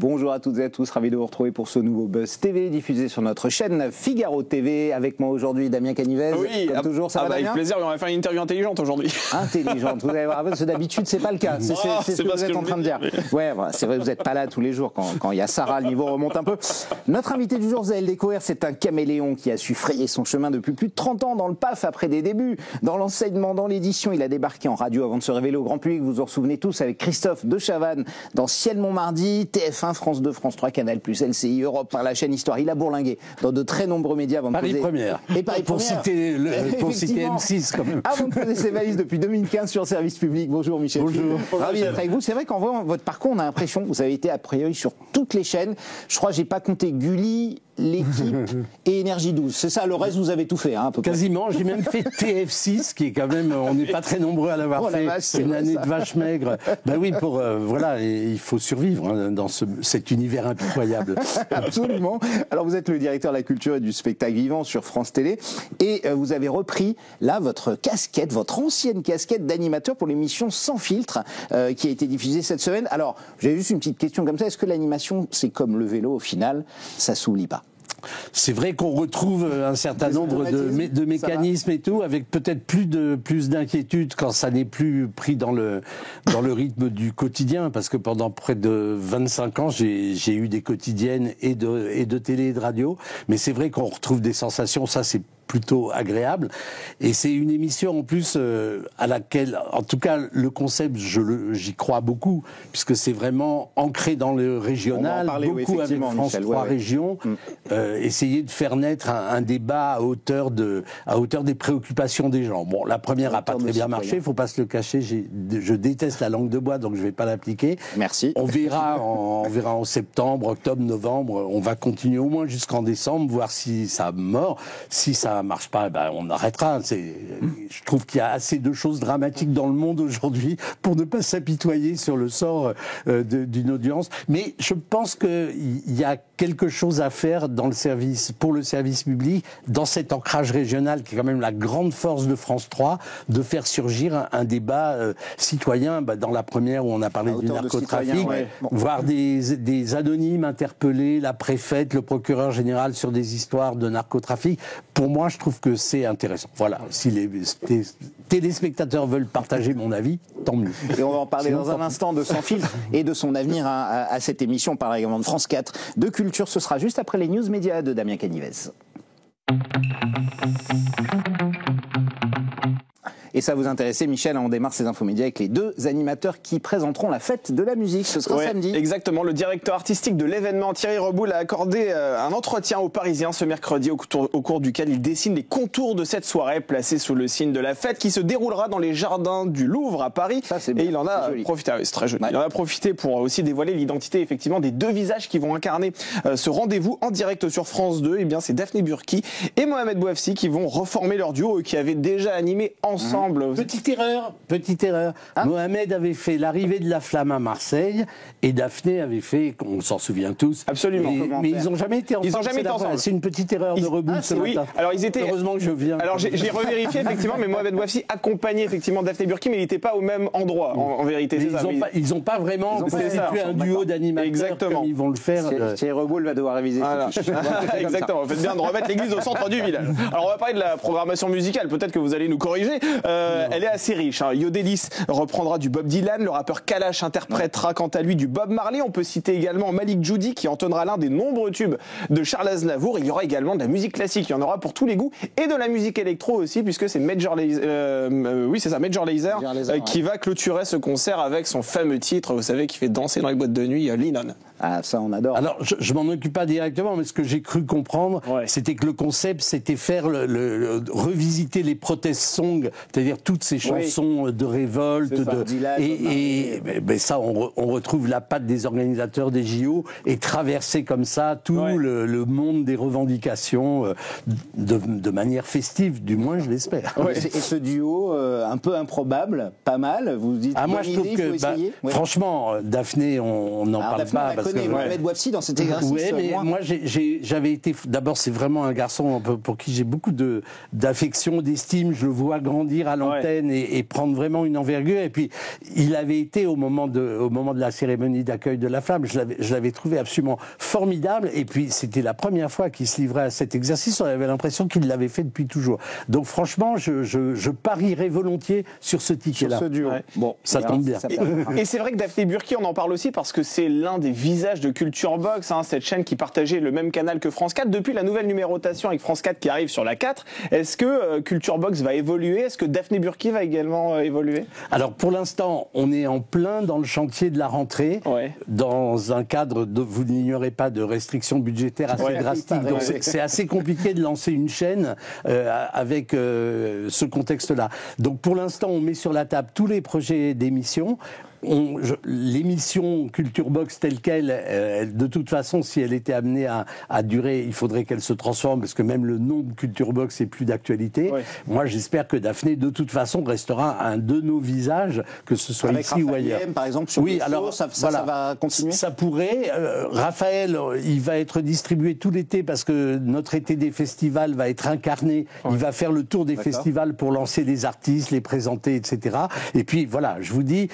Bonjour à toutes et à tous, ravi de vous retrouver pour ce nouveau Buzz TV diffusé sur notre chaîne Figaro TV. Avec moi aujourd'hui Damien Canivez. Oui, comme toujours, ça va avec Damien plaisir, on va faire une interview intelligente aujourd'hui. Intelligente, vous allez voir, parce que d'habitude c'est pas le cas, c'est ce que vous êtes en train de dire. Ouais, voilà, c'est vrai, vous n'êtes pas là tous les jours, quand il y a Sarah, le niveau remonte un peu. Notre invité du jour, vous allez le découvrir, c'est un caméléon qui a su frayer son chemin depuis plus de 30 ans dans le PAF après des débuts, dans l'enseignement, dans l'édition. Il a débarqué en radio avant de se révéler au grand public, vous vous en souvenez tous, avec Christophe de Chavannes dans Ciel Montmardi, TF1, France 2, France 3, Canal+, LCI, Europe, par la chaîne Histoire. Il a bourlingué dans de très nombreux médias avant de Paris poser... Première. Et Paris pour Première. citer M6 quand même. Avant de poser ses valises depuis 2015 sur Service Public. Bonjour Michel. Bonjour. Ravi d'être avec vous. C'est vrai qu'en voyant votre parcours, on a l'impression que vous avez été a priori sur toutes les chaînes. Je crois que j'ai pas compté Gulli, L'équipe et Énergie 12. C'est ça, le reste vous avez tout fait, hein, à peu près. Quasiment, j'ai même fait TF6, qui est quand même, on n'est pas très nombreux à l'avoir fait. C'est une année de vache maigre. Ben oui, voilà, il faut survivre hein, dans cet univers incroyable. Absolument. Alors vous êtes le directeur de la culture et du spectacle vivant sur France Télé et vous avez repris là votre casquette, votre ancienne casquette d'animateur pour l'émission Sans filtre qui a été diffusée cette semaine. Alors j'ai juste une petite question comme ça, est-ce que l'animation c'est comme le vélo au final, ça s'oublie pas? C'est vrai qu'on retrouve un certain nombre de mécanismes et tout, avec peut-être plus d'inquiétude quand ça n'est plus pris dans le rythme du quotidien, parce que pendant près de 25 ans, j'ai eu des quotidiennes et de télé et de radio, mais c'est vrai qu'on retrouve des sensations, ça c'est plutôt agréable, et c'est une émission en plus à laquelle, en tout cas le concept, j'y crois beaucoup, puisque c'est vraiment ancré dans le régional, beaucoup avec France 3 Régions, essayer de faire naître un débat à hauteur des préoccupations des gens. Bon, la première n'a pas très bien marché, il faut pas se le cacher, je déteste la langue de bois, donc je vais pas l'appliquer. Merci. On verra en septembre, octobre, novembre, on va continuer au moins jusqu'en décembre, voir si ça mord, si ça marche pas, ben on arrêtera. Je trouve qu'il y a assez de choses dramatiques dans le monde aujourd'hui pour ne pas s'apitoyer sur le sort d'une audience. Mais je pense qu'il y a quelque chose à faire pour le service public, dans cet ancrage régional qui est quand même la grande force de France 3, de faire surgir un débat citoyen. Dans la première où on a parlé du narcotrafic, voir des anonymes interpeller la préfète, le procureur général sur des histoires de narcotrafic. Pour moi, je trouve que c'est intéressant. Voilà, si les téléspectateurs veulent partager mon avis, tant mieux. Et on va en parler dans un instant de Sans filtre et de son avenir à cette émission. On parlera également de France 4, de culture. Ce sera juste après les news médias de Damien Canivez. Et ça vous intéressait, Michel, on démarre ces infos médias avec les deux animateurs qui présenteront la fête de la musique. Ce sera samedi. Exactement. Le directeur artistique de l'événement, Thierry Reboul, a accordé un entretien aux Parisiens ce mercredi au cours duquel il dessine les contours de cette soirée placée sous le signe de la fête qui se déroulera dans les jardins du Louvre à Paris. Ça, c'est bien. Et il en a profité. C'est très joli. Ouais. Il en a profité pour aussi dévoiler l'identité effectivement des deux visages qui vont incarner ce rendez-vous en direct sur France 2. Et bien, c'est Daphné Burki et Mohamed Bouafsi qui vont reformer leur duo, eux qui avaient déjà animé ensemble. Petite erreur. Ah. Mohamed avait fait l'arrivée de la flamme à Marseille et Daphné avait fait, on s'en souvient tous. Absolument. Mais ils n'ont jamais été ensemble. C'est une petite erreur de Reboul ce matin. Alors ils étaient. Heureusement que je viens. Alors j'ai revérifié effectivement, mais Mohamed Bouafsi accompagnait effectivement Daphné Burki, mais il n'était pas au même endroit en vérité. Ils n'ont pas vraiment constitué un duo d'animateurs comme ils vont le faire. Thierry Reboul va devoir réviser. Voilà. Exactement. Vous faites bien de remettre l'église au centre du village. Alors on va parler de la programmation musicale. Peut-être que vous allez nous corriger. Elle est assez riche. Yodelis reprendra du Bob Dylan, le rappeur Kalash interprétera quant à lui du Bob Marley. On peut citer également Malik Djoudi qui entonnera l'un des nombreux tubes de Charles Aznavour. Il y aura également de la musique classique, il y en aura pour tous les goûts, et de la musique électro aussi, puisque c'est Major Lazer, qui va clôturer ce concert avec son fameux titre, vous savez, qui fait danser dans les boîtes de nuit, Lennon. Ah, ça, on adore. Alors, je m'en occupe pas directement, mais ce que j'ai cru comprendre, c'était que le concept, c'était faire revisiter les protest songs, c'est-à-dire toutes ces chansons de révolte, ça, on retrouve la patte des organisateurs des JO et traverser comme ça tout le monde des revendications de manière festive, du moins, je l'espère. Et ce duo, un peu improbable, pas mal. Vous dites. Moi, je trouve que, franchement, Daphné, on n'en parle pas. connaît Mohamed Bouafsi dans cet exercice. Oui, mais moi j'avais été. D'abord, c'est vraiment un garçon pour qui j'ai beaucoup d'affection, d'estime. Je le vois grandir à l'antenne et prendre vraiment une envergure. Et puis, il avait été au moment de la cérémonie d'accueil de la Flamme. Je l'avais trouvé absolument formidable. Et puis, c'était la première fois qu'il se livrait à cet exercice. On avait l'impression qu'il l'avait fait depuis toujours. Donc, franchement, je parierais volontiers sur ce ticket-là. Sur ce duo. Bon, ça tombe bien. Et c'est vrai que Daphné Burki, on en parle aussi parce que c'est l'un des visages de Culture Box, cette chaîne qui partageait le même canal que France 4. Depuis la nouvelle numérotation avec France 4 qui arrive sur la 4, est-ce que Culture Box va évoluer? Est-ce que Daphné Burki va également évoluer? Alors pour l'instant, on est en plein dans le chantier de la rentrée, dans un cadre, vous n'ignorez pas, de restrictions budgétaires assez drastiques. Donc c'est assez compliqué de lancer une chaîne avec ce contexte-là. Donc pour l'instant, on met sur la table tous les projets d'émissions. L'émission Culture Box telle qu'elle, de toute façon, si elle était amenée à durer, il faudrait qu'elle se transforme, parce que même le nom de Culture Box n'est plus d'actualité. Moi, j'espère que Daphné, de toute façon, restera un de nos visages, que ce soit avec ici Raphaël ou ailleurs. Par exemple, sur alors ça va continuer. Ça pourrait. Raphaël, il va être distribué tout l'été, parce que notre été des festivals va être incarné. Il va faire le tour des festivals pour lancer les artistes, les présenter, etc. Et puis, voilà, je vous dis,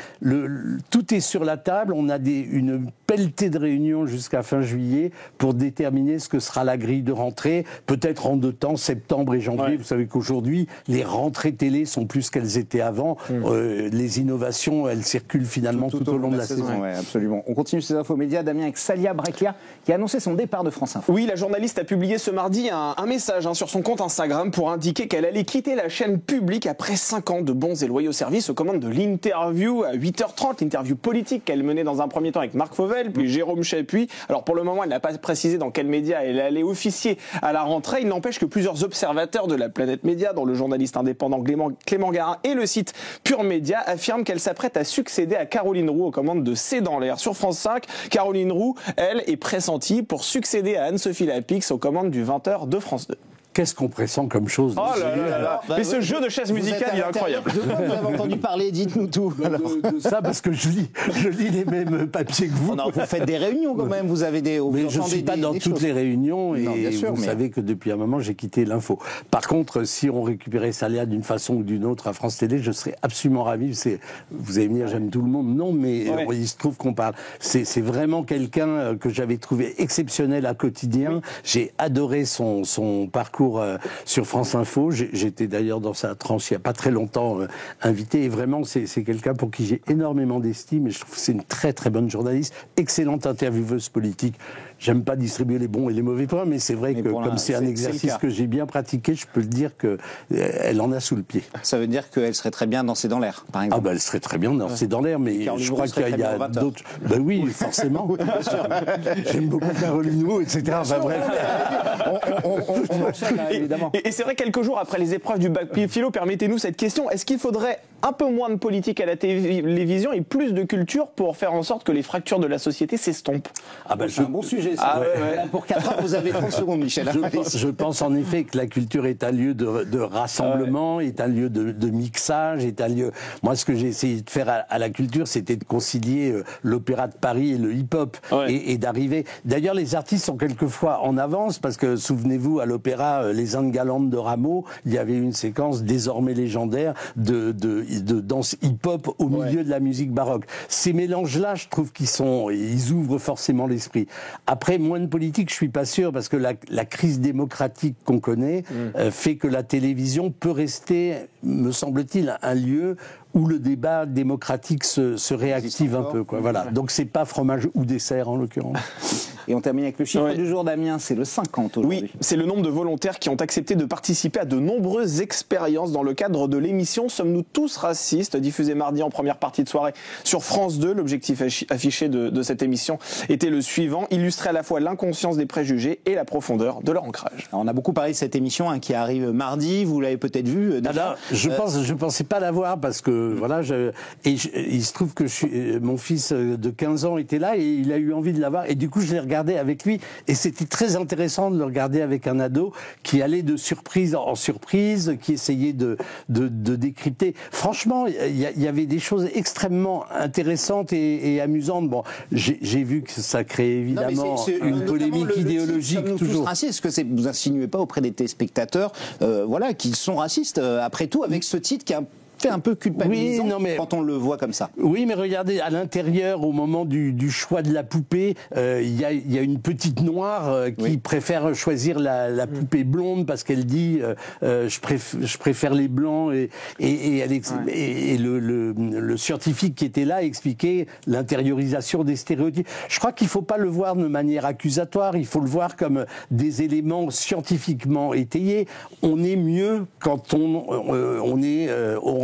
tout est sur la table. On a une pelletée de réunions jusqu'à fin juillet pour déterminer ce que sera la grille de rentrée, peut-être en 2 temps, septembre et janvier. Vous savez qu'aujourd'hui, les rentrées télé sont plus qu'elles étaient avant. Les innovations, elles circulent finalement tout au long de la saison. Ouais, absolument. On continue ces infos médias, Damien, avec Salia Breclia, qui a annoncé son départ de France Info. Oui, la journaliste a publié ce mardi un message sur son compte Instagram pour indiquer qu'elle allait quitter la chaîne publique après 5 ans de bons et loyaux services aux commandes de l'Interview à 8h30. L'interview politique qu'elle menait dans un premier temps avec Marc Fauvel, puis Jérôme Chapuis. Alors pour le moment, elle n'a pas précisé dans quel média elle allait officier à la rentrée. Il n'empêche que plusieurs observateurs de la Planète Média, dont le journaliste indépendant Clément Garin et le site Pure Média, affirment qu'elle s'apprête à succéder à Caroline Roux aux commandes de C'est dans l'air. Sur France 5, Caroline Roux, elle, est pressentie pour succéder à Anne-Sophie Lapix aux commandes du 20h de France 2. Qu'est-ce qu'on pressent comme chose? Oh là là là. Mais ce jeu de chaise musicale, il est incroyable. De quoi vous avez entendu parler? Dites-nous tout. De ça, parce que je lis les mêmes papiers que vous. Non, vous faites des réunions quand même. Vous avez des. Mais je ne suis pas dans toutes les réunions et vous savez que depuis un moment, j'ai quitté l'info. Par contre, si on récupérait Salia d'une façon ou d'une autre à France Télé, je serais absolument ravi. Vous allez me dire, j'aime tout le monde. Non, mais il se trouve qu'on parle. C'est vraiment quelqu'un que j'avais trouvé exceptionnel à quotidien. J'ai adoré son parcours sur France Info. J'étais d'ailleurs dans sa tranche il n'y a pas très longtemps invité, et vraiment c'est quelqu'un pour qui j'ai énormément d'estime, et je trouve que c'est une très très bonne journaliste, excellente intervieweuse politique. J'aime pas distribuer les bons et les mauvais points, mais c'est vrai que comme c'est un exercice que j'ai bien pratiqué, je peux le dire qu'elle en a sous le pied. Ça veut dire qu'elle serait très bien dansée dans l'air, par exemple. Ah ben elle serait très bien dansée dans l'air, mais je crois qu'il y a d'autres... Ben oui, forcément. Oui, bien sûr. J'aime beaucoup Caroline Roux, etc. Enfin bref. Et c'est vrai, quelques jours après les épreuves du bac philo, permettez-nous cette question. Est-ce qu'il faudrait un peu moins de politique à la télévision et plus de culture pour faire en sorte que les fractures de la société s'estompent? Ah ben c'est un bon sujet. Pour 4 ans, vous avez 30 secondes, Michel. Je pense en effet que la culture est un lieu de rassemblement, est un lieu de mixage, est un lieu... Moi, ce que j'ai essayé de faire à la culture, c'était de concilier l'opéra de Paris et le hip-hop, et d'arriver... D'ailleurs, les artistes sont quelquefois en avance, parce que, souvenez-vous, à l'opéra Les Indes galantes de Rameau, il y avait une séquence désormais légendaire de danse hip-hop au milieu de la musique baroque. Ces mélanges-là, je trouve ils ouvrent forcément l'esprit. Après, moins de politique, je suis pas sûr, parce que la crise démocratique qu'on connaît fait que la télévision peut rester, me semble-t-il, un lieu où le débat démocratique se réactive un peu, quoi. Voilà. Donc c'est pas fromage ou dessert en l'occurrence. Et on termine avec le chiffre du jour, Damien, c'est le 50 aujourd'hui. Oui, c'est le nombre de volontaires qui ont accepté de participer à de nombreuses expériences dans le cadre de l'émission Sommes-nous tous racistes, diffusée mardi en première partie de soirée sur France 2. L'objectif affiché de cette émission était le suivant: illustrer à la fois l'inconscience des préjugés et la profondeur de leur ancrage. Alors, on a beaucoup parlé de cette émission qui arrive mardi, vous l'avez peut-être vu déjà. Alors, je pensais pas la voir, parce que voilà, il se trouve que mon fils de 15 ans était là et il a eu envie de l'avoir. Et du coup, je l'ai regardé avec lui. Et c'était très intéressant de le regarder avec un ado qui allait de surprise en surprise, qui essayait de décrypter. Franchement, il y avait des choses extrêmement intéressantes et amusantes. Bon, j'ai vu que ça créait évidemment une polémique idéologique toujours. Est-ce que vous insinuez pas auprès des téléspectateurs, voilà, qu'ils sont racistes après tout avec ce titre qui a fait un peu culpabilisant quand on le voit comme ça. Oui, mais regardez, à l'intérieur, au moment du choix de la poupée, il y a une petite noire qui préfère choisir la poupée blonde parce qu'elle dit je préfère les blancs et le scientifique qui était là expliquait l'intériorisation des stéréotypes. Je crois qu'il faut pas le voir de manière accusatoire, il faut le voir comme des éléments scientifiquement étayés. On est mieux quand on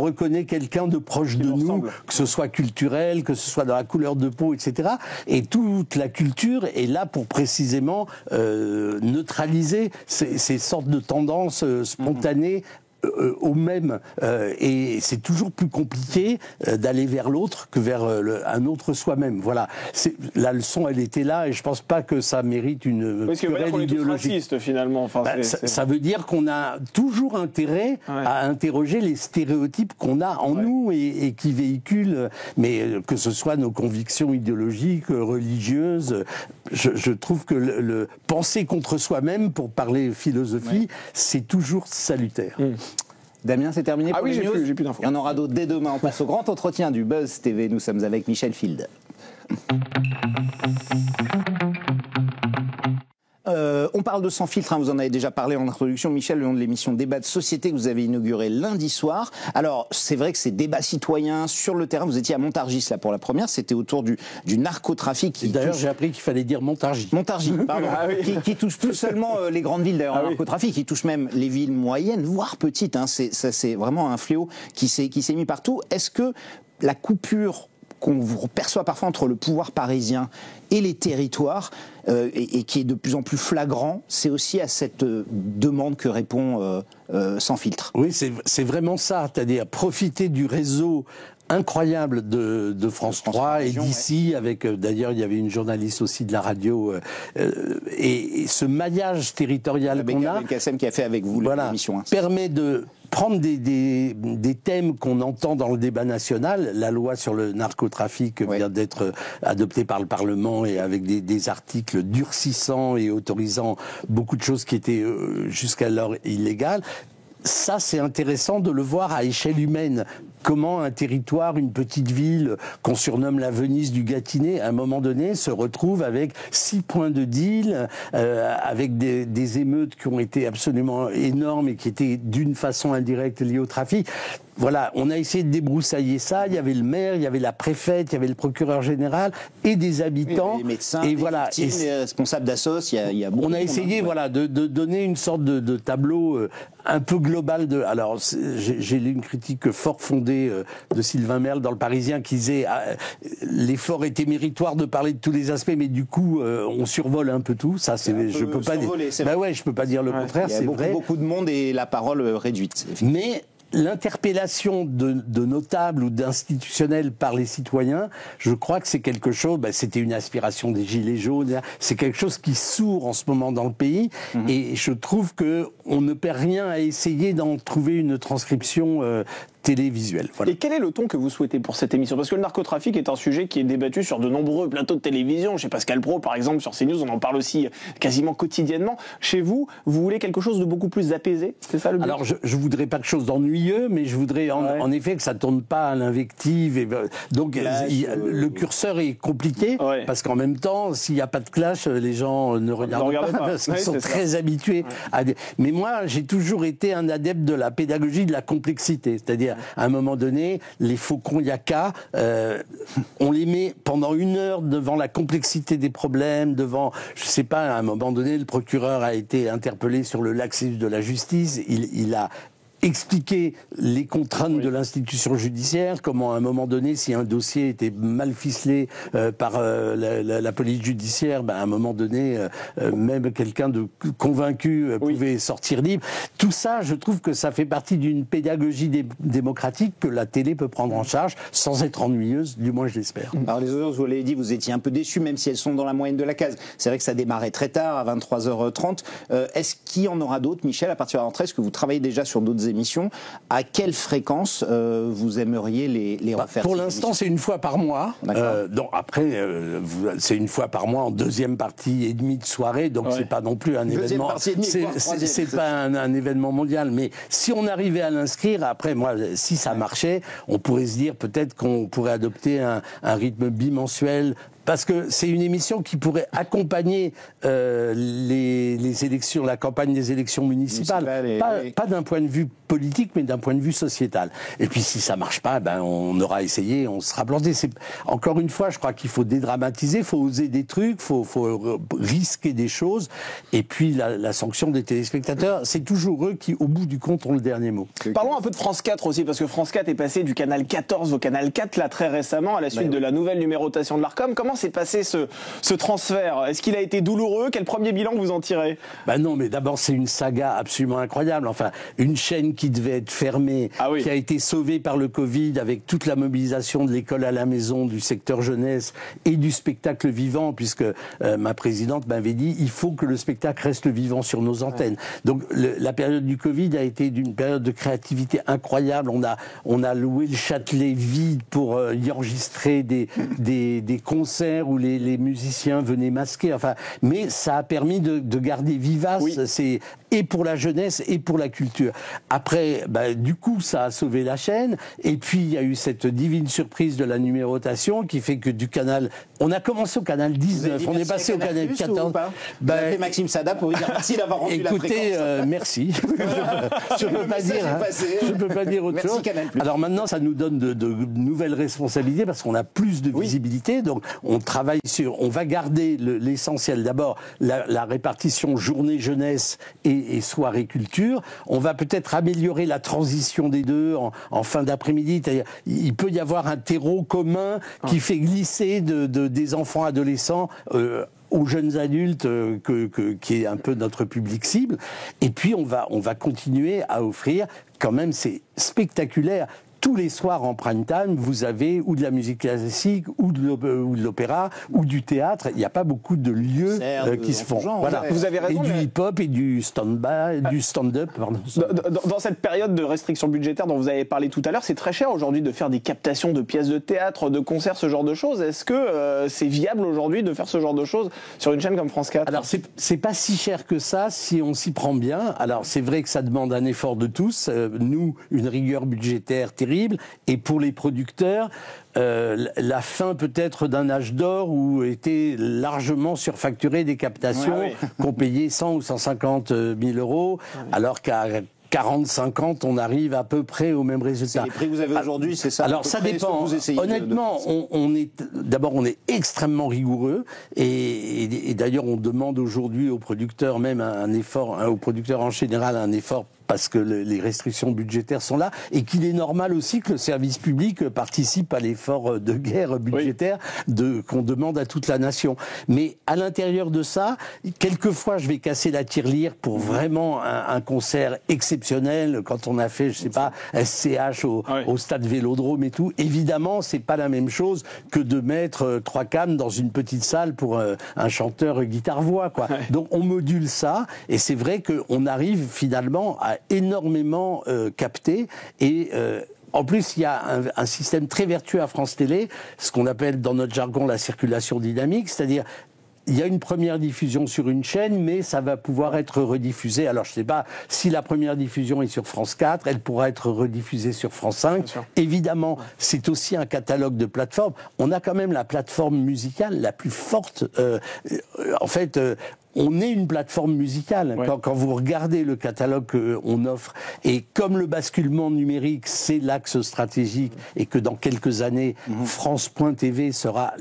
reconnaît quelqu'un de proche de nous, que ce soit culturel, que ce soit dans la couleur de peau, etc. Et toute la culture est là pour précisément neutraliser ces sortes de tendances spontanées au même, et c'est toujours plus compliqué d'aller vers l'autre que vers un autre soi-même. Voilà, la leçon, elle était là, et je pense pas que ça mérite une querelle idéologique. Raciste, finalement. Enfin, ça veut dire qu'on a toujours intérêt à interroger les stéréotypes qu'on a en nous et qui véhiculent, mais que ce soit nos convictions idéologiques, religieuses. Je trouve que le penser contre soi-même, pour parler philosophie, c'est toujours salutaire. Damien, c'est terminé pour les news. J'ai plus d'infos. Il y en aura d'autres dès demain. On passe au grand entretien du Buzz TV. Nous sommes avec Michel Field. On parle de Sans filtre, vous en avez déjà parlé en introduction, Michel, le nom de l'émission Débat de société que vous avez inauguré lundi soir. Alors, c'est vrai que ces débats citoyens sur le terrain, vous étiez à Montargis là pour la première, c'était autour du narcotrafic. D'ailleurs, j'ai appris qu'il fallait dire Montargis. Montargis, pardon. qui touche plus seulement les grandes villes d'ailleurs, le narcotrafic, qui touche même les villes moyennes, voire petites. C'est vraiment un fléau qui s'est mis partout. Est-ce que la coupure qu'on perçoit parfois entre le pouvoir parisien et les territoires, et qui est de plus en plus flagrant, c'est aussi à cette demande que répond Sans filtre. Oui, c'est vraiment ça, c'est-à-dire profiter du réseau incroyable de France 3 et d'ici, avec d'ailleurs il y avait une journaliste aussi de la radio, et ce maillage territorial qu'on a, Belkacem qui a fait avec vous l'émission, permet de prendre des thèmes qu'on entend dans le débat national. La loi sur le narcotrafic vient d'être adoptée par le Parlement, et avec des articles durcissant et autorisant beaucoup de choses qui étaient jusqu'alors illégales. Ça, c'est intéressant de le voir à échelle humaine. Comment un territoire, une petite ville qu'on surnomme la Venise du Gâtinais, à un moment donné, se retrouve avec 6 points de deal, avec des émeutes qui ont été absolument énormes et qui étaient d'une façon indirecte liées au trafic. Voilà, on a essayé de débroussailler ça. Il y avait le maire, il y avait la préfète, il y avait le procureur général et des habitants. Les médecins, les victimes, les responsables d'assos, il y a beaucoup. On a essayé, de donner une sorte de tableau un peu global de. Alors, j'ai lu une critique fort fondée de Sylvain Merle dans Le Parisien qui disait l'effort était méritoire de parler de tous les aspects, mais du coup, on survole un peu tout. Ça, je peux pas dire. Je peux pas dire le contraire. C'est vrai. Beaucoup de monde et la parole réduite. Mais l'interpellation de notables ou d'institutionnels par les citoyens, je crois que c'est quelque chose, c'était une aspiration des Gilets jaunes, c'est quelque chose qui sourd en ce moment dans le pays, et je trouve que on ne perd rien à essayer d'en trouver une transcription télévisuelle. Voilà. Et quel est le ton que vous souhaitez pour cette émission? Parce que le narcotrafic est un sujet qui est débattu sur de nombreux plateaux de télévision. Chez Pascal Praud, par exemple, sur CNews, on en parle aussi quasiment quotidiennement. Chez vous, vous voulez quelque chose de beaucoup plus apaisé? C'est ça le but? Alors, je voudrais pas quelque chose d'ennuyeux, mais je voudrais en effet que ça tourne pas à l'invective. Donc, le curseur est compliqué, parce qu'en même temps, s'il n'y a pas de clash, les gens ne regardent pas, parce qu'ils sont très habitués à des... Mais moi, j'ai toujours été un adepte de la pédagogie de la complexité, c'est-à-dire à un moment donné, les faucons yaka, on les met pendant 1 heure devant la complexité des problèmes, devant, je sais pas, à un moment donné, le procureur a été interpellé sur le laxisme de la justice, il a expliquer les contraintes de l'institution judiciaire, comment à un moment donné, si un dossier était mal ficelé par la police judiciaire, à un moment donné, même quelqu'un de convaincu pouvait sortir libre. Tout ça, je trouve que ça fait partie d'une pédagogie démocratique que la télé peut prendre en charge sans être ennuyeuse, du moins je l'espère. Alors les audiences, vous l'avez dit, vous étiez un peu déçus, même si elles sont dans la moyenne de la case. C'est vrai que ça démarrait très tard, à 23h30. Est-ce qu'il y en aura d'autres, Michel, à partir de la rentrée? Est-ce que vous travaillez déjà sur d'autres émissions? À quelle fréquence vous aimeriez les refaire? Pour l'instant, c'est une fois par mois. Donc après, c'est une fois par mois en deuxième partie et demie de soirée. Donc c'est pas non plus un événement. C'est pas un événement mondial. Mais si on arrivait à l'inscrire, après, moi, si ça marchait, on pourrait se dire peut-être qu'on pourrait adopter un rythme bimensuel. Parce que c'est une émission qui pourrait accompagner les élections, la campagne des élections municipales, pas d'un point de vue politique, mais d'un point de vue sociétal. Et puis si ça marche pas, on aura essayé, on sera planté. Encore une fois, je crois qu'il faut dédramatiser, il faut oser des trucs, faut risquer des choses. Et puis la sanction des téléspectateurs, c'est toujours eux qui, au bout du compte, ont le dernier mot. Parlons un peu de France 4 aussi, parce que France 4 est passé du canal 14 au canal 4 là très récemment, à la suite de la nouvelle numérotation de l'Arcom. Comment s'est passé ce transfert? Est-ce qu'il a été douloureux? Quel premier bilan vous en tirez? Non, mais d'abord c'est une saga absolument incroyable. Enfin, une chaîne qui devait être fermée, qui a été sauvée par le Covid avec toute la mobilisation de l'école à la maison, du secteur jeunesse et du spectacle vivant, puisque ma présidente m'avait dit il faut que le spectacle reste vivant sur nos antennes. Donc la période du Covid a été d'une période de créativité incroyable. On a loué le Châtelet vide pour y enregistrer des concerts où les musiciens venaient masquer. Enfin, mais ça a permis de garder vivace. C'est et pour la jeunesse et pour la culture. Après, du coup, ça a sauvé la chaîne. Et puis, il y a eu cette divine surprise de la numérotation qui fait que du canal... On a commencé au canal 19, on est passé au canal 14. Vous avez fait Maxime Sada pour lui dire merci d'avoir rendu la fréquence. Écoutez, merci. Je peux pas dire autre chose. Alors maintenant, ça nous donne de nouvelles responsabilités parce qu'on a plus de visibilité. Donc, on travaille on va garder l'essentiel. D'abord, la répartition journée jeunesse et soirée culture. On va peut-être améliorer la transition des deux en fin d'après-midi. Il peut y avoir un terreau commun qui fait glisser des enfants adolescents aux jeunes adultes qui est un peu notre public cible. Et puis on va continuer à offrir, quand même c'est spectaculaire, tous les soirs en prime time, vous avez ou de la musique classique, ou de l'opéra, ou du théâtre. Il n'y a pas beaucoup de lieux qui se font. Voilà. Vous avez raison. Et du hip-hop et du stand-up. Dans cette période de restrictions budgétaires dont vous avez parlé tout à l'heure, c'est très cher aujourd'hui de faire des captations de pièces de théâtre, de concerts, ce genre de choses. Est-ce que c'est viable aujourd'hui de faire ce genre de choses sur une chaîne comme France 4 ? Alors, c'est pas si cher que ça si on s'y prend bien. Alors, c'est vrai que ça demande un effort de tous. Nous, une rigueur budgétaire terrible. Et pour les producteurs, la fin peut-être d'un âge d'or où étaient largement surfacturées des captations qu'on payait 100 ou 150 000 euros, alors qu'à 40-50, on arrive à peu près au même résultat. C'est les prix que vous avez aujourd'hui, c'est ça? Alors ça dépend. Honnêtement, on est extrêmement rigoureux et d'ailleurs on demande aujourd'hui aux producteurs même un effort, aux producteurs en général un effort parce que les restrictions budgétaires sont là, et qu'il est normal aussi que le service public participe à l'effort de guerre budgétaire qu'on demande à toute la nation. Mais à l'intérieur de ça, quelquefois je vais casser la tirelire pour vraiment un concert exceptionnel, quand on a fait, je sais pas, SCH au stade Vélodrome et tout. Évidemment, c'est pas la même chose que de mettre 3 cannes dans une petite salle pour un chanteur guitare-voix, quoi. Donc on module ça, et c'est vrai qu'on arrive finalement à énormément capté et en plus, il y a un système très vertueux à France Télé, ce qu'on appelle dans notre jargon la circulation dynamique, c'est-à-dire il y a une première diffusion sur une chaîne, mais ça va pouvoir être rediffusé. Alors, je ne sais pas, si la première diffusion est sur France 4, elle pourra être rediffusée sur France 5. Évidemment, c'est aussi un catalogue de plateformes. On a quand même la plateforme musicale la plus forte. En fait, on est une plateforme musicale. Quand vous regardez le catalogue qu'on offre, et comme le basculement numérique, c'est l'axe stratégique, et que dans quelques années, France.tv sera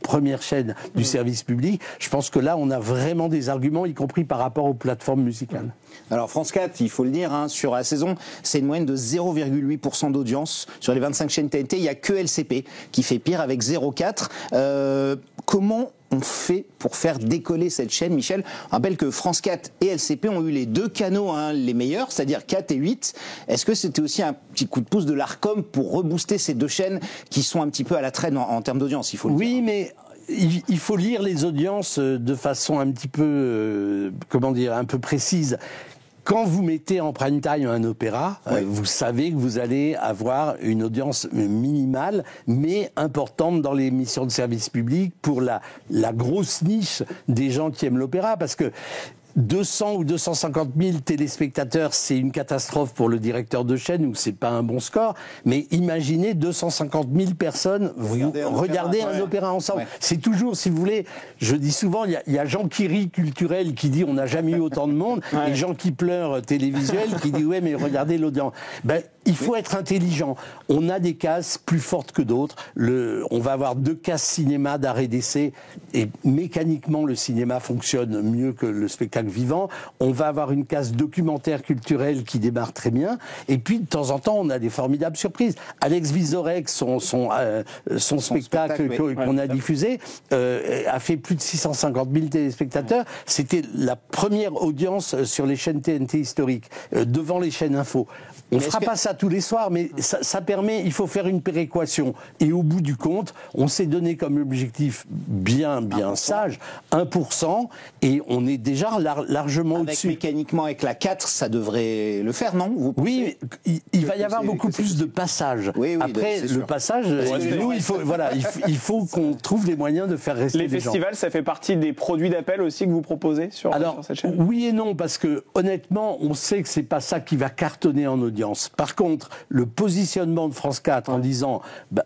première chaîne du service public. Je pense que là, on a vraiment des arguments, y compris par rapport aux plateformes musicales. Alors France 4, il faut le dire, hein, sur la saison, c'est une moyenne de 0,8% d'audience. Sur les 25 chaînes TNT, il n'y a que LCP qui fait pire avec 0,4. Comment on fait pour faire décoller cette chaîne, Michel? On rappelle que France 4 et LCP ont eu les deux canaux les meilleurs, c'est-à-dire 4 et 8. Est-ce que c'était aussi un petit coup de pouce de l'Arcom pour rebooster ces deux chaînes qui sont un petit peu à la traîne en termes d'audience, il faut le dire? Oui, mais il faut lire les audiences de façon un petit peu, un peu précise. Quand vous mettez en prime time un opéra, vous savez que vous allez avoir une audience minimale, mais importante dans les missions de service public pour la grosse niche des gens qui aiment l'opéra, parce que 200 ou 250 000 téléspectateurs, c'est une catastrophe pour le directeur de chaîne, ou c'est pas un bon score. Mais imaginez 250 000 personnes regarder un opéra ensemble. Ouais. C'est toujours, si vous voulez, je dis souvent, il y a Jean qui rit culturel qui dit on n'a jamais eu autant de monde, et Jean qui pleure télévisuel qui dit ouais mais regardez l'audience. Il faut être intelligent. On a des cases plus fortes que d'autres. On va avoir 2 cases cinéma d'arrêt d'essai, et mécaniquement le cinéma fonctionne mieux que le spectacle vivant. On va avoir une case documentaire culturel qui démarre très bien. Et puis de temps en temps, on a des formidables surprises. Alex Vizorek, son spectacle qu'on a diffusé, a fait plus de 650 000 téléspectateurs. C'était la première audience sur les chaînes TNT historiques, devant les chaînes info. On ne fera pas ça tous les soirs, mais ça permet, il faut faire une péréquation. Et au bout du compte, on s'est donné comme objectif bien sage, 1%, et on est déjà largement au-dessus. Mécaniquement, avec la 4, ça devrait le faire, non? Oui, il va y avoir beaucoup plus de passages. Oui, après, le passage, nous, il faut qu'on trouve les moyens de faire rester les gens. Les festivals, ça fait partie des produits d'appel aussi que vous proposez sur cette chaîne? Oui et non, parce que honnêtement, on sait que c'est pas ça qui va cartonner en audience. Par contre, le positionnement de France 4 en disant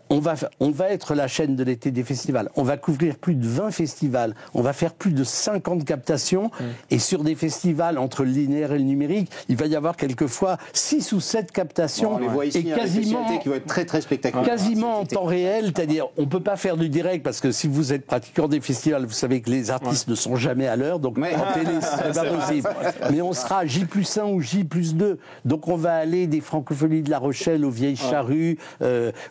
on va être la chaîne de l'été des festivals, on va couvrir plus de 20 festivals, on va faire plus de 50 captations, et sur des festivals entre le linéaire et le numérique, il va y avoir quelquefois 6 ou 7 captations, on les voit ici, et quasiment qui vont être très très spectaculaires. Quasiment en temps réel, c'est-à-dire on peut pas faire du direct parce que si vous êtes pratiquant des festivals, vous savez que les artistes ne sont jamais à l'heure, donc en télé c'est pas possible. Mais on sera J+1 ou J+2, donc on va aller des Francophonies de La Rochelle aux Vieilles Charrues,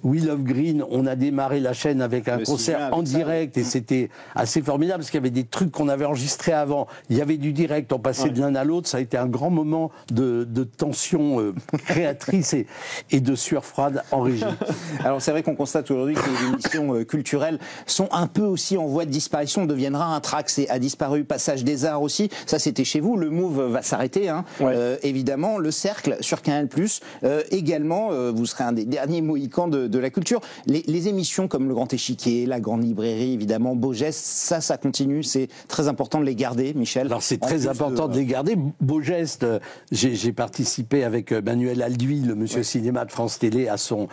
Wheel of Green. On a démarré la chaîne avec un concert en direct, et c'était assez formidable parce qu'il y avait des trucs qu'on avait enregistrés avant. Il y avait du direct, on passait de l'un à l'autre. Ça a été un grand moment de tension créatrice et de sueur froide en régie. Alors c'est vrai qu'on constate aujourd'hui que les émissions culturelles sont un peu aussi en voie de disparition. Deviendra un Trax a disparu, Passage des Arts aussi. Ça c'était chez vous. Le Move va s'arrêter, hein. Évidemment. Le Cercle sur Canal+. Également, vous serez un des derniers mohicans de la culture. Les émissions comme Le Grand Échiquier, La Grande Librairie, évidemment, Beau Geste, ça continue. C'est très important de les garder, Michel. Alors c'est très important de les garder. Beau Geste, j'ai participé avec Manuel Alduy, le Monsieur Cinéma de France Télé, à son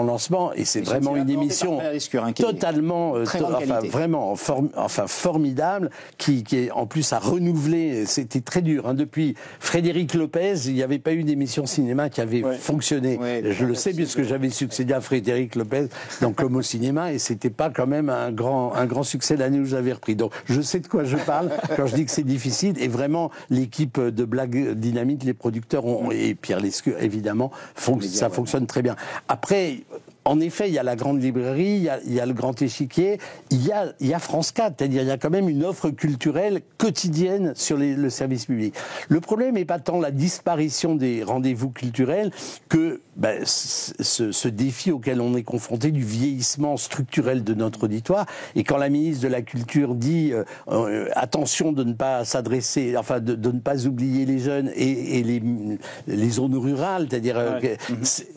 lancement, et c'est vraiment une émission totalement, vraiment formidable, qui est en plus à renouveler. C'était très dur, hein. Depuis Frédéric Lopez, il n'y avait pas eu d'émission cinéma qui avait fonctionné. Je le sais puisque j'avais succédé à Frédéric Lopez dans Comme au cinéma, et c'était pas quand même un grand succès l'année où j'avais repris. Donc je sais de quoi je parle quand je dis que c'est difficile, et vraiment l'équipe de Blague Dynamite, les producteurs et Pierre Lescure évidemment, ça fonctionne très bien. Après, en effet, il y a la Grande Librairie, il y a le Grand Échiquier, il y a France 4, c'est-à-dire il y a quand même une offre culturelle quotidienne sur le service public. Le problème n'est pas tant la disparition des rendez-vous culturels que ce défi auquel on est confronté du vieillissement structurel de notre auditoire. Et quand la ministre de la Culture dit attention de ne pas s'adresser, enfin de ne pas oublier les jeunes et les zones rurales, c'est-à-dire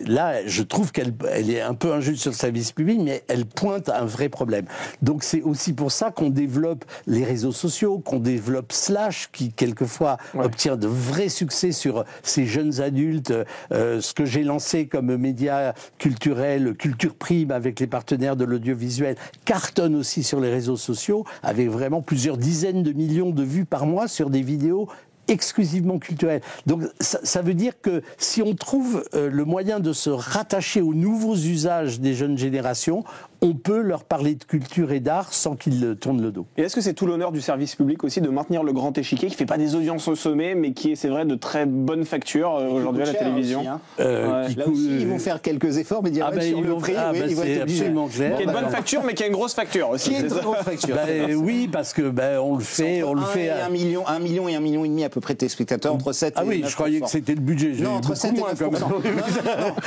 là, je trouve qu'elle est un peu injuste sur le service public, mais elle pointe un vrai problème. Donc c'est aussi pour ça qu'on développe les réseaux sociaux, qu'on développe Slash, qui quelquefois obtient de vrais succès sur ces jeunes adultes. Ce que j'ai lancé comme média culturel, Culture Prime, avec les partenaires de l'audiovisuel, cartonne aussi sur les réseaux sociaux, avec vraiment plusieurs dizaines de millions de vues par mois sur des vidéos exclusivement culturel. Donc ça veut dire que si on trouve le moyen de se rattacher aux nouveaux usages des jeunes générations, on peut leur parler de culture et d'art sans qu'ils tournent le dos. Et est-ce que c'est tout l'honneur du service public aussi de maintenir le grand échiquier, qui fait pas des audiences au sommet, mais qui est, c'est vrai, de très bonne facture aujourd'hui à la télévision aussi, hein. Là aussi, ils vont faire quelques efforts, mais dire sur le prix, ils vont être obligés. Qui a une bonne facture, mais qui a une grosse facture aussi. Qui est une grosse facture. Oui, parce que on le fait, un million et 1,5 million à peu près de téléspectateurs, entre 7 et 9%. Ah oui, je croyais que c'était le budget. Non, entre 7 et 9%.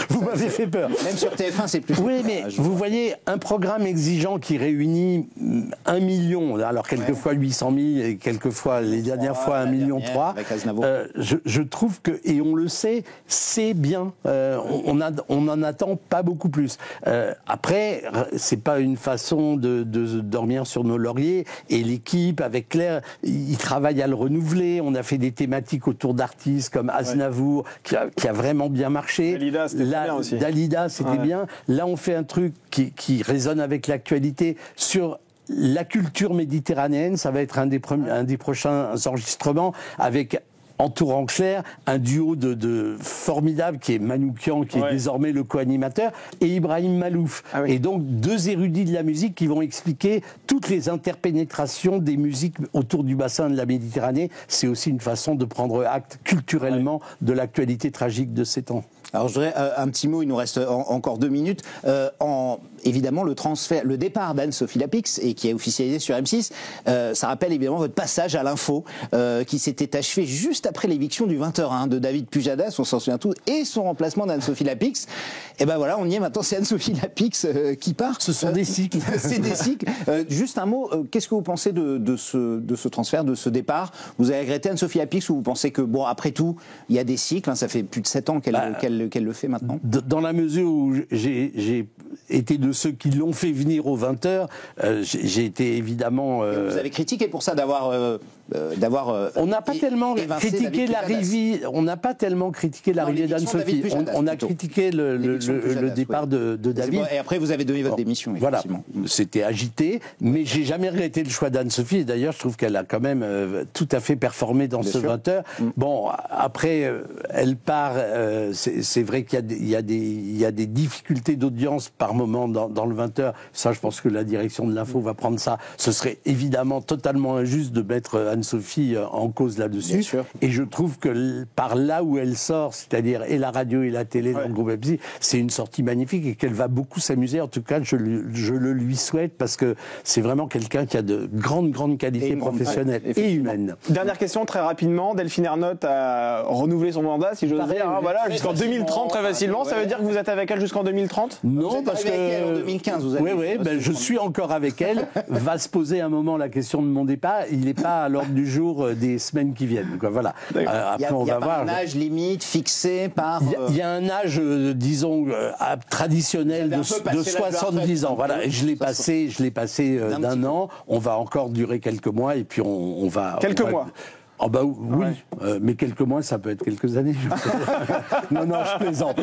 Vous m'avez fait peur. Même sur TF1, c'est plus. Oui, mais vous voyez, un programme exigeant qui réunit 1 million, alors quelquefois 800 000 et quelquefois les dernières fois 1,3 million, je trouve que, et on le sait, c'est bien. On n'en attend pas beaucoup plus. Après, c'est pas une façon de dormir sur nos lauriers, et l'équipe avec Claire, ils travaillent à le renouveler. On a fait des thématiques autour d'artistes comme Aznavour, qui a vraiment bien marché. Dalida, c'était bien aussi. Dalida, c'était bien. Là, on fait un truc qui résonne avec l'actualité sur la culture méditerranéenne. Ça va être un des prochains enregistrements avec, entourant Claire, un duo de formidable qui est Manoukian, qui est désormais le co-animateur, et Ibrahim Malouf. Ah oui. Et donc 2 érudits de la musique qui vont expliquer toutes les interpénétrations des musiques autour du bassin de la Méditerranée. C'est aussi une façon de prendre acte culturellement de l'actualité tragique de ces temps. Alors je voudrais un petit mot, il nous reste encore 2 minutes. Évidemment, le départ d'Anne-Sophie Lapix, et qui est officialisé sur M6, ça rappelle évidemment votre passage à l'info, qui s'était achevé juste après l'éviction du 20h de David Pujadas, on s'en souvient tous, et son remplacement d'Anne-Sophie Lapix. Et ben voilà, on y est maintenant, c'est Anne-Sophie Lapix qui part. Ce sont des cycles. C'est des cycles. Juste un mot, qu'est-ce que vous pensez de ce transfert, de ce départ? Vous avez regretté Anne-Sophie Lapix, ou vous pensez que, bon, après tout, il y a des cycles, ça fait plus de 7 ans qu'elle le fait maintenant? Dans la mesure où j'ai été de ceux qui l'ont fait venir aux 20h, j'ai été évidemment... Vous avez critiqué pour ça d'avoir on n'a pas tellement critiqué l'arrivée. On n'a pas tellement critiqué l'arrivée d'Anne-Sophie. On a critiqué le départ de David. Et après, vous avez donné votre démission. Voilà, c'était agité, mais j'ai jamais regretté le choix d'Anne-Sophie. Et d'ailleurs, je trouve qu'elle a quand même tout à fait performé dans ce 20h. Bon, après, elle part. C'est vrai qu'il y a des difficultés d'audience par moment dans le 20h. Ça, je pense que la direction de l'info va prendre ça. Ce serait évidemment totalement injuste de mettre Anne-Sophie en cause là-dessus. Et je trouve que par là où elle sort, c'est-à-dire et la radio et la télé dans le groupe MC, c'est une sortie magnifique et qu'elle va beaucoup s'amuser. En tout cas, je le lui souhaite, parce que c'est vraiment quelqu'un qui a de grandes qualités professionnelles et humaines. Dernière question, très rapidement. Delphine Ernotte a renouvelé son mandat, si j'ose dire. Voilà, jusqu'en 2030, très facilement. Ça veut dire que vous êtes avec elle jusqu'en 2030? Non, parce que... Avec elle en 2015, vous avez... Oui, je suis encore avec elle. Va se poser un moment la question de mon départ. Il n'est pas à l'ordre du jour des semaines qui viennent. Voilà. Après, on va voir. Il y a un âge limite fixé par... Il y a un âge, disons, traditionnel de 70 ans. Voilà. Et je l'ai passé d'un an. On va encore durer quelques mois et puis on va... Quelques mois. Ah bah oui, mais quelques mois, ça peut être quelques années. Non, je plaisante.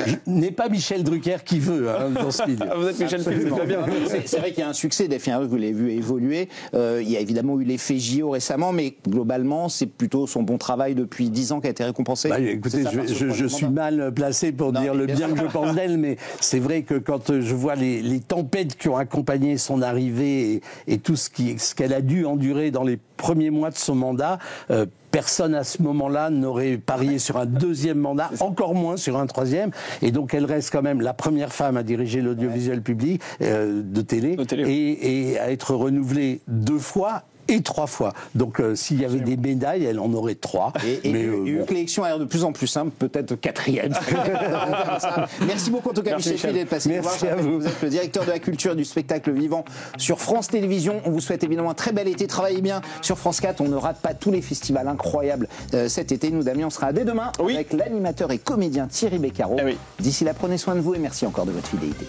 Je n'ai pas Michel Drucker qui veut dans ce milieu. Vous êtes Michel Drucker, c'est bien. C'est vrai qu'il y a un succès, Delphine Ernotte, vous l'avez vu évoluer. Il y a évidemment eu l'effet JO récemment, mais globalement, c'est plutôt son bon travail depuis 10 ans qui a été récompensé. Écoutez, je suis mal placé pour dire le bien que je pense d'elle, mais c'est vrai que quand je vois les tempêtes qui ont accompagné son arrivée et tout ce qu'elle a dû endurer dans les premiers mois de son mandat, personne à ce moment-là n'aurait parié sur un 2e mandat, encore moins sur un 3e. Et donc elle reste quand même la première femme à diriger l'audiovisuel public de télé, et à être renouvelée 2 fois et 3 fois. Donc s'il y avait des médailles, elle en aurait 3. Et vu que l'élection a l'air de plus en plus simple, peut-être 4e. Merci beaucoup en tout cas, Michel Fille, d'être passé. Merci à vous. Vous êtes le directeur de la culture du spectacle vivant sur France Télévisions. On vous souhaite évidemment un très bel été. Travaillez bien sur France 4. On ne rate pas tous les festivals incroyables cet été. Nous, Damien, on sera dès demain avec l'animateur et comédien Thierry Beccaro. D'ici là, prenez soin de vous et merci encore de votre fidélité.